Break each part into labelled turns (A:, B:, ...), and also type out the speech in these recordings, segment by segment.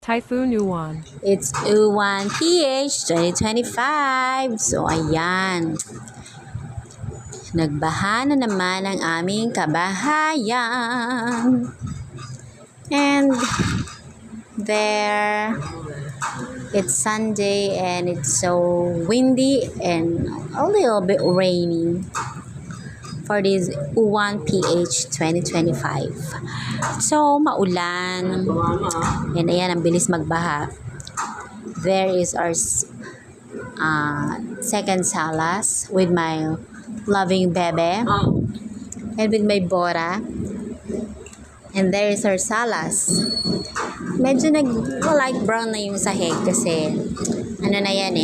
A: Typhoon Uwan.
B: It's U1 PH 2025. So, ayan. Nagbaha na naman ang aming kabahayan. And there, it's Sunday and it's so windy and a little bit rainy for this U1 PH 2025. So, maulan. And ayan, ang bilis magbaha. There is our second salas with my loving bebe and with my bora. And there is our salas. Medyo light brown na yung sahig kasi ano na yan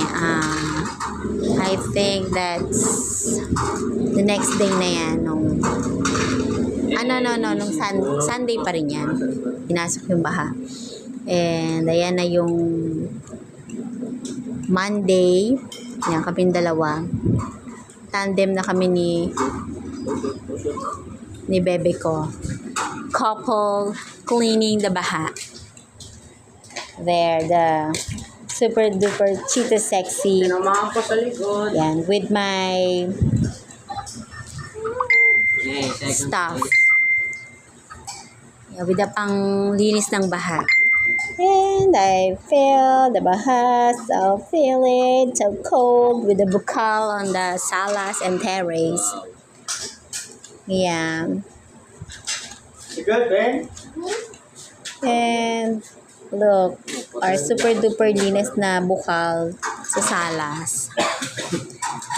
B: I think that's the next day na yan nung Sunday pa rin yan. Pinasok yung baha. And ayan na yung Monday. Yan, kaming dalawa. Tandem na kami ni bebe ko. Couple cleaning the baha. There, the super duper cheetah sexy.
C: Sinamahan ko sa likod.
B: Yan, with my stuff. Yeah, with the panglinis ng baha. And I feel the baha, so feel it, so cold with the bukal on the salas and terrace. Yeah.
C: You good, Ben?
B: And look, our super duper linis na bukal sa salas.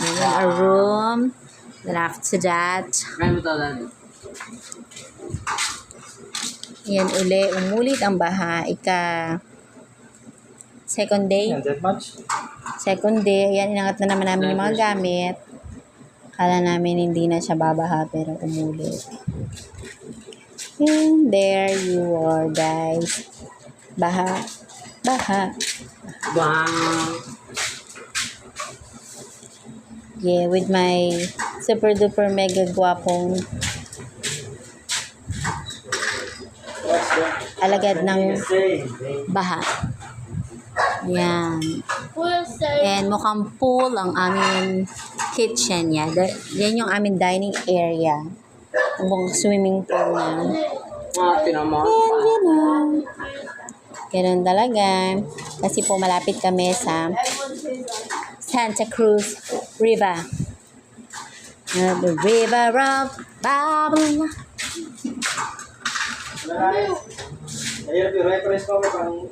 B: And then our room. Then after that, yan umulit ang baha. Second day.
C: That much?
B: Second day, ayan, inangat na naman namin yung mga gamit. Kala namin hindi na siya babaha, pero umulit. And there you are, guys. Baha. Baha.
C: Wow.
B: Yeah, with my super duper mega guwapong alagad ng baha. Yan. And mukhang pool ang aming kitchen. Yan yung aming dining area. Ang swimming pool na.
C: Tinama.
B: And yun na. Ganun talaga. Kasi po malapit kami sa Santa Cruz River. The river of Babylon.
C: Ayun, yung reference ko pang